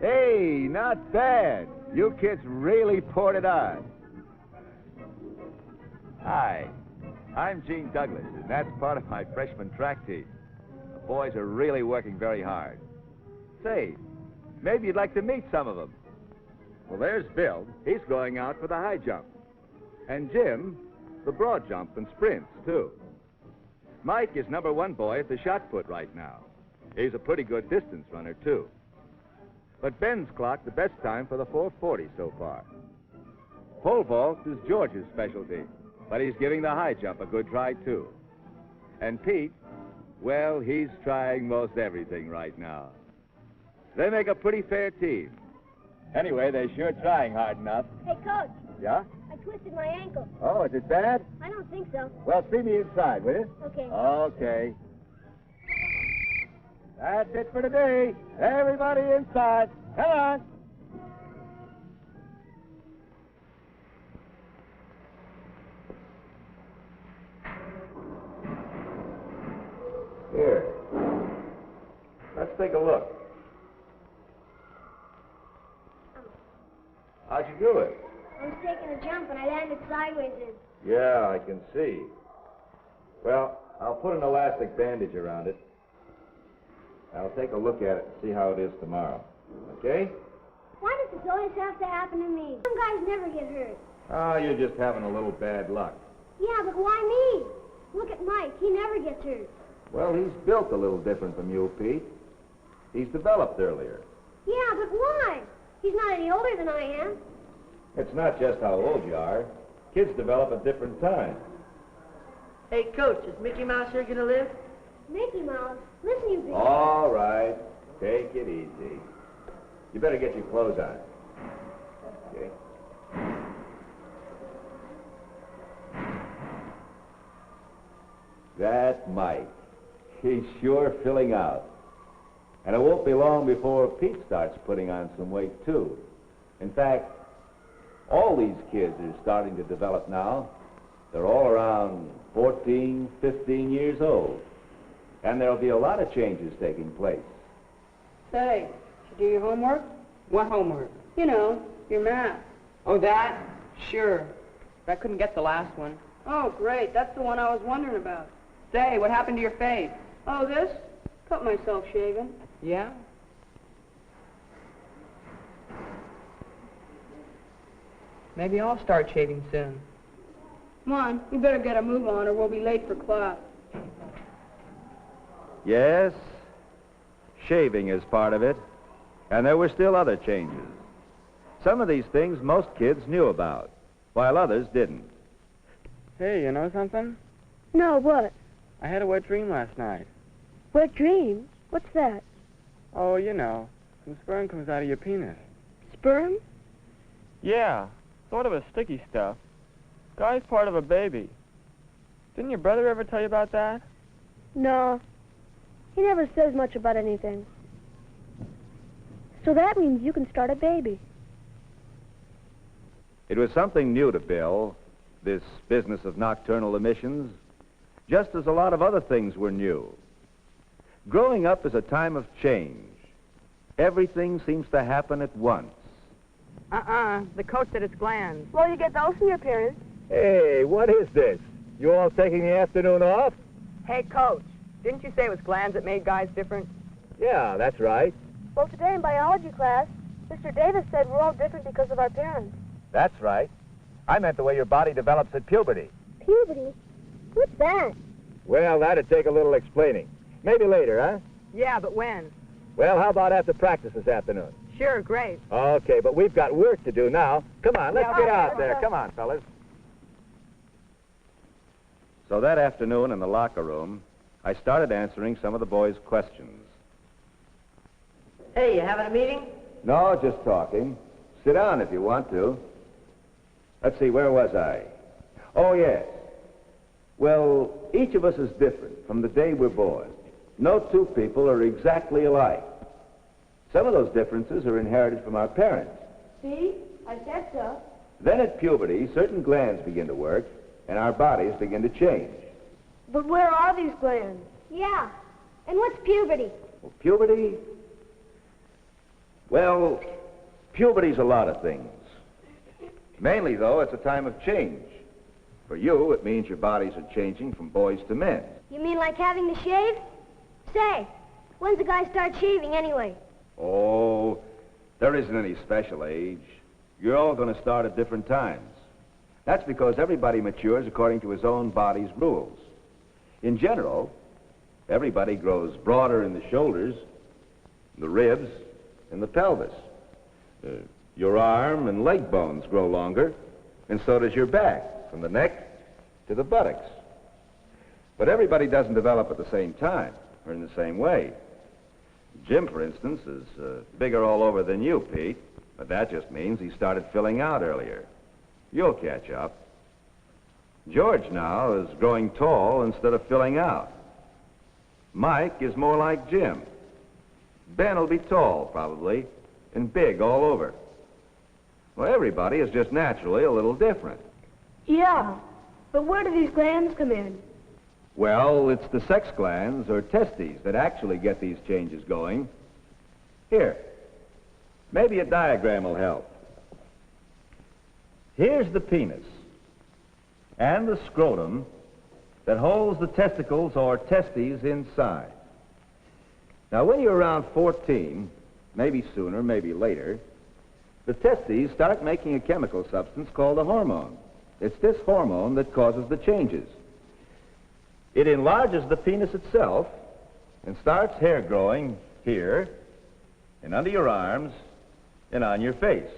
Hey, not bad. You kids really poured it on. Hi, I'm Gene Douglas, and that's part of my freshman track team. The boys are really working very hard. Say, maybe you'd like to meet some of them. Well, there's Bill. He's going out for the high jump. And Jim, the broad jump and sprints, too. Mike is #1 boy at the shot put right now. He's a pretty good distance runner, too. But Ben's clocked the best time for the 440 so far. Pole vault is George's specialty, but he's giving the high jump a good try, too. And Pete, well, he's trying most everything right now. They make a pretty fair team. Anyway, they're sure trying hard enough. Hey, Coach. Yeah? I twisted my ankle. Oh, is it bad? I don't think so. Well, see me inside, will you? Okay. Okay. That's it for today. Everybody inside. Come on. Here. Let's take a look. How'd you do it? I was taking a jump and I landed sideways in. Yeah, I can see. Well, I'll put an elastic bandage around it. I'll take a look at it and see how it is tomorrow. Okay? Why does this always have to happen to me? Some guys never get hurt. Oh, you're just having a little bad luck. Yeah, but why me? Look at Mike. He never gets hurt. Well, he's built a little different from you, Pete. He's developed earlier. Yeah, but why? He's not any older than I am. It's not just how old you are. Kids develop at different times. Hey, Coach, is Mickey Mouse here gonna live? Mickey Mouse. Listen, you big... All right. Take it easy. You better get your clothes on. Okay? That's Mike. He's sure filling out. And it won't be long before Pete starts putting on some weight, too. In fact, all these kids are starting to develop now. They're all around 14, 15 years old. And there'll be a lot of changes taking place. Say, did you do your homework? What homework? You know, your math. Oh, that? Sure. But I couldn't get the last one. Oh, great. That's the one I was wondering about. Say, what happened to your face? Oh, this? Cut myself shaving. Yeah? Maybe I'll start shaving soon. Come on, we better get a move on or we'll be late for class. Yes, shaving is part of it. And there were still other changes. Some of these things most kids knew about, while others didn't. Hey, you know something? No, what? I had a wet dream last night. Wet dreams? What's that? Oh, you know, some sperm comes out of your penis. Sperm? Yeah, sort of a sticky stuff. Guy's part of a baby. Didn't your brother ever tell you about that? No. He never says much about anything. So that means you can start a baby. It was something new to Bill, this business of nocturnal emissions, just as a lot of other things were new. Growing up is a time of change. Everything seems to happen at once. The coach said it's glands. Well, you get those from your parents. Hey, what is this? You all taking the afternoon off? Hey, Coach, didn't you say it was glands that made guys different? Yeah, that's right. Well, today in biology class, Mr. Davis said we're all different because of our parents. That's right. I meant the way your body develops at puberty. Puberty? What's that? Well, that'd take a little explaining. Maybe later, huh? Yeah, but when? Well, how about after practice this afternoon? Sure, great. Okay, but we've got work to do now. Come on, let's Yeah, get okay, out let's there. go. Come on, fellas. So that afternoon in the locker room, I started answering some of the boys' questions. Hey, you having a meeting? No, just talking. Sit down if you want to. Let's see, where was I? Oh, yes. Well, each of us is different from the day we're born. No two people are exactly alike. Some of those differences are inherited from our parents. See? I said so. Then at puberty, certain glands begin to work, and our bodies begin to change. But where are these glands? Yeah. And what's puberty? Well, puberty? Well, puberty's a lot of things. Mainly, though, it's a time of change. For you, it means your bodies are changing from boys to men. You mean like having to shave? Say, when's a guy start shaving anyway? Oh, there isn't any special age. You're all going to start at different times. That's because everybody matures according to his own body's rules. In general, everybody grows broader in the shoulders, the ribs, and the pelvis. Your arm and leg bones grow longer, and so does your back, from the neck to the buttocks. But everybody doesn't develop at the same time, or in the same way. Jim, for instance, is bigger all over than you, Pete, but that just means he started filling out earlier. You'll catch up. George now is growing tall instead of filling out. Mike is more like Jim. Ben will be tall, probably, and big all over. Well, everybody is just naturally a little different. Yeah, but where do these glands come in? Well, it's the sex glands, or testes, that actually get these changes going. Here, maybe a diagram will help. Here's the penis and the scrotum that holds the testicles or testes inside. Now, when you're around 14, maybe sooner, maybe later, the testes start making a chemical substance called a hormone. It's this hormone that causes the changes. It enlarges the penis itself and starts hair growing here and under your arms and on your face.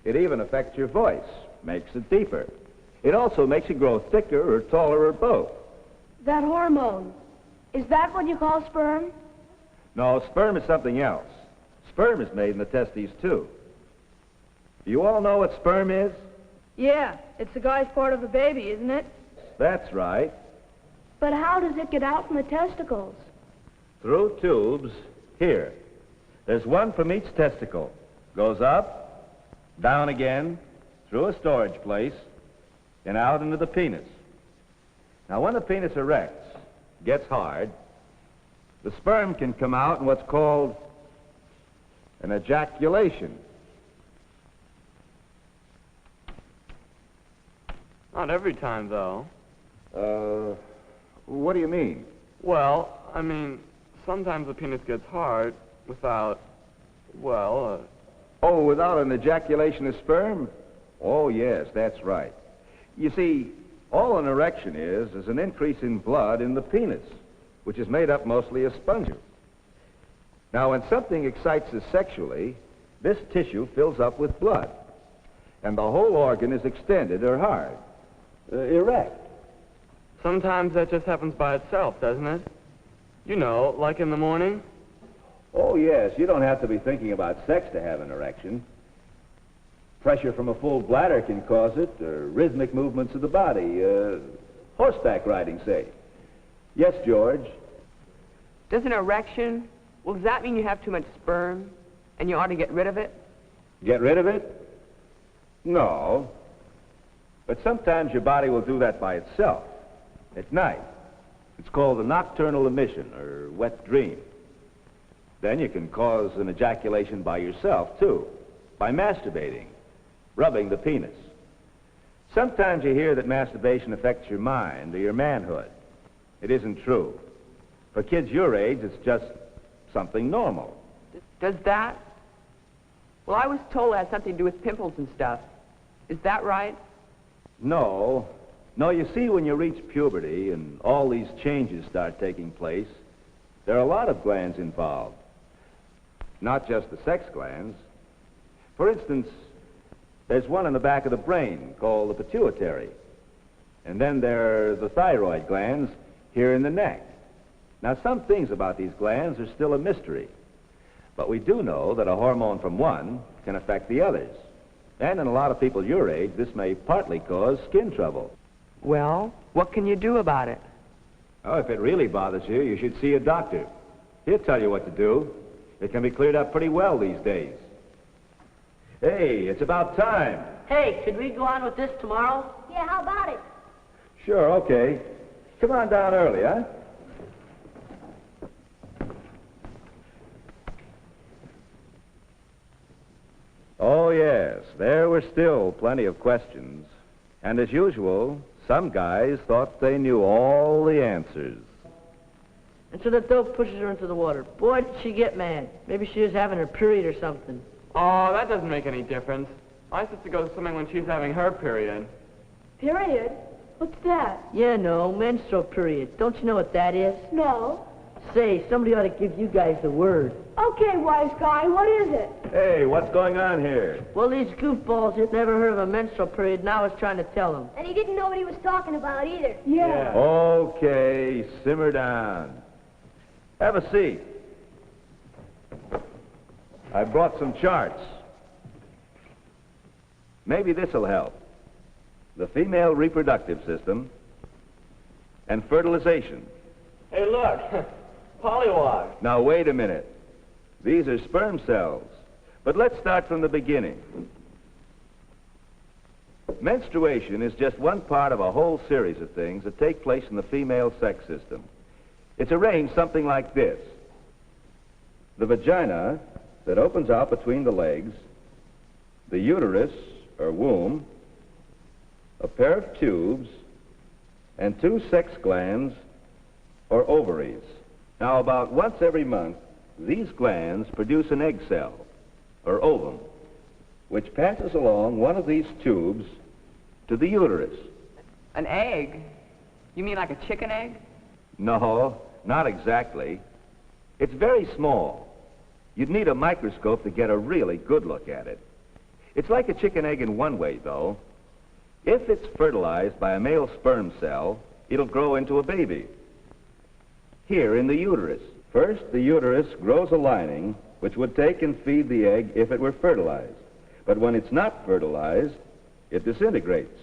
It even affects your voice, makes it deeper. It also makes you grow thicker or taller or both. That hormone, is that what you call sperm? No, sperm is something else. Sperm is made in the testes, too. You all know what sperm is? Yeah, it's the guy's part of a baby, isn't it? That's right. But how does it get out from the testicles? Through tubes here. There's one from each testicle. Goes up, down again, through a storage place, and out into the penis. Now, when the penis erects, gets hard, the sperm can come out in what's called an ejaculation. Not every time, though. What do you mean? Well, I mean, sometimes the penis gets hard without, Oh, without an ejaculation of sperm? Oh, yes, that's right. You see, all an erection is an increase in blood in the penis, which is made up mostly of sponges. Now, when something excites us sexually, this tissue fills up with blood, and the whole organ is extended or hard, erect. Sometimes that just happens by itself, doesn't it? You know, like in the morning. Oh, yes, you don't have to be thinking about sex to have an erection. Pressure from a full bladder can cause it, or rhythmic movements of the body, horseback riding, say. Yes, George? Does an erection, well, does that mean you have too much sperm and you ought to get rid of it? Get rid of it? No. But sometimes your body will do that by itself, at night. It's called a nocturnal emission, or wet dream. Then you can cause an ejaculation by yourself, too, by masturbating, rubbing the penis. Sometimes you hear that masturbation affects your mind or your manhood. It isn't true. For kids your age, it's just something normal. Does that? Well, I was told it had something to do with pimples and stuff. Is that right? No. No, you see, when you reach puberty and all these changes start taking place, there are a lot of glands involved. Not just the sex glands. For instance, there's one in the back of the brain called the pituitary. And then there are the thyroid glands here in the neck. Now, some things about these glands are still a mystery. But we do know that a hormone from one can affect the others. And in a lot of people your age, this may partly cause skin trouble. Well, what can you do about it? Oh, if it really bothers you, you should see a doctor. He'll tell you what to do. It can be cleared up pretty well these days. Hey, it's about time. Hey, could we go on with this tomorrow? Yeah, how about it? Sure, okay. Come on down early, huh? Oh, yes, there were still plenty of questions. And as usual, some guys thought they knew all the answers. And so the dope pushes her into the water. Boy, did she get mad. Maybe she was having her period or something. Oh, that doesn't make any difference. My sister goes swimming when she's having her period. Period? What's that? Yeah, no, menstrual period. Don't you know what that is? No. Say, somebody ought to give you guys the word. Okay, wise guy, what is it? Hey, what's going on here? Well, these goofballs who've never heard of a menstrual period now is trying to tell them. And he didn't know what he was talking about either. Yeah. Okay, simmer down. Have a seat. I brought some charts. Maybe this'll help. The female reproductive system and fertilization. Hey, look. Polywog. Now, wait a minute. These are sperm cells. But let's start from the beginning. Menstruation is just one part of a whole series of things that take place in the female sex system. It's arranged something like this. The vagina that opens out between the legs, the uterus, or womb, a pair of tubes, and 2 sex glands, or ovaries. Now, about once every month, these glands produce an egg cell, or ovum, which passes along one of these tubes to the uterus. An egg? You mean like a chicken egg? No, not exactly. It's very small. You'd need a microscope to get a really good look at it. It's like a chicken egg in one way, though. If it's fertilized by a male sperm cell, it'll grow into a baby. Here in the uterus. First, the uterus grows a lining which would take and feed the egg if it were fertilized. But when it's not fertilized, it disintegrates,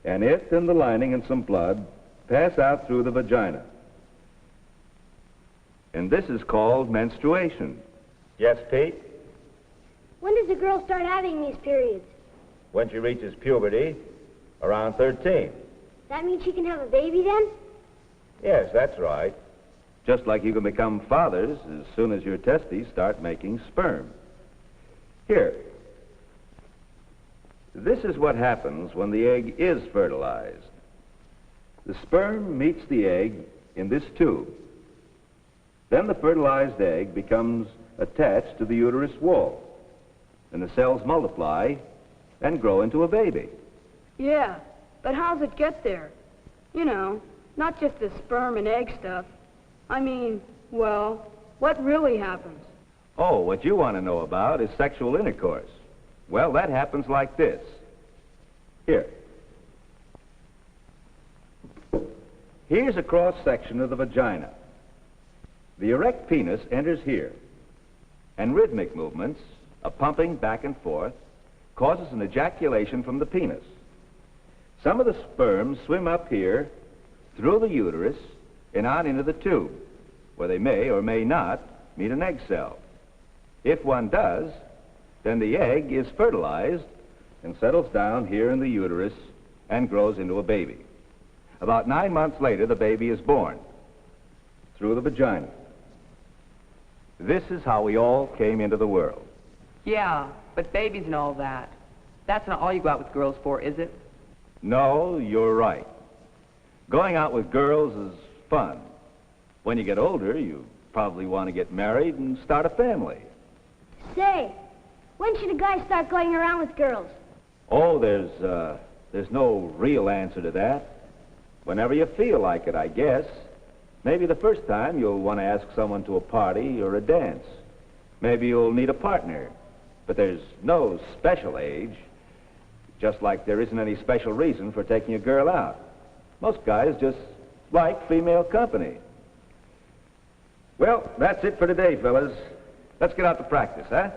and it and the lining and some blood pass out through the vagina. And this is called menstruation. Yes, Pete? When does a girl start having these periods? When she reaches puberty, around 13. That means she can have a baby then? Yes, that's right. Just like you can become fathers as soon as your testes start making sperm. Here. This is what happens when the egg is fertilized. The sperm meets the egg in this tube. Then the fertilized egg becomes attached to the uterus wall, and the cells multiply and grow into a baby. Yeah, but how's it get there? You know, not just the sperm and egg stuff. I mean, well, what really happens? Oh, what you want to know about is sexual intercourse. Well, that happens like this. Here. Here's a cross-section of the vagina. The erect penis enters here, and rhythmic movements, a pumping back and forth, causes an ejaculation from the penis. Some of the sperm swim up here, through the uterus, and on into the tube, where they may or may not meet an egg cell. If one does, then the egg is fertilized and settles down here in the uterus and grows into a baby. About 9 months later, the baby is born through the vagina. This is how we all came into the world. Yeah, but babies and all that. That's not all you go out with girls for, is it? No, you're right. Going out with girls is fun. When you get older, you probably want to get married and start a family. Say, when should a guy start going around with girls? Oh, there's no real answer to that. Whenever you feel like it, I guess. Maybe the first time you'll want to ask someone to a party or a dance. Maybe you'll need a partner. But there's no special age, just like there isn't any special reason for taking a girl out. Most guys just like female company. Well, that's it for today, fellas. Let's get out to practice, huh?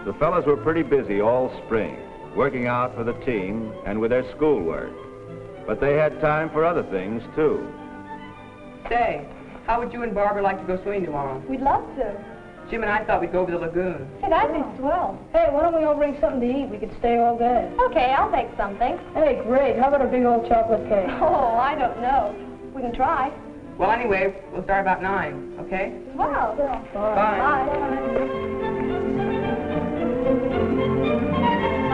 The fellas were pretty busy all spring, working out for the team and with their schoolwork. But they had time for other things, too. Say, how would you and Barbara like to go swimming tomorrow? We'd love to. Jim and I thought we'd go over the lagoon. Hey, that'd be swell. Hey, why don't we all bring something to eat? We could stay all day. Okay, I'll make something. Hey, great. How about a big old chocolate cake? Oh, I don't know. We can try. Well, anyway, we'll start about 9, okay? Wow. Bye. Bye.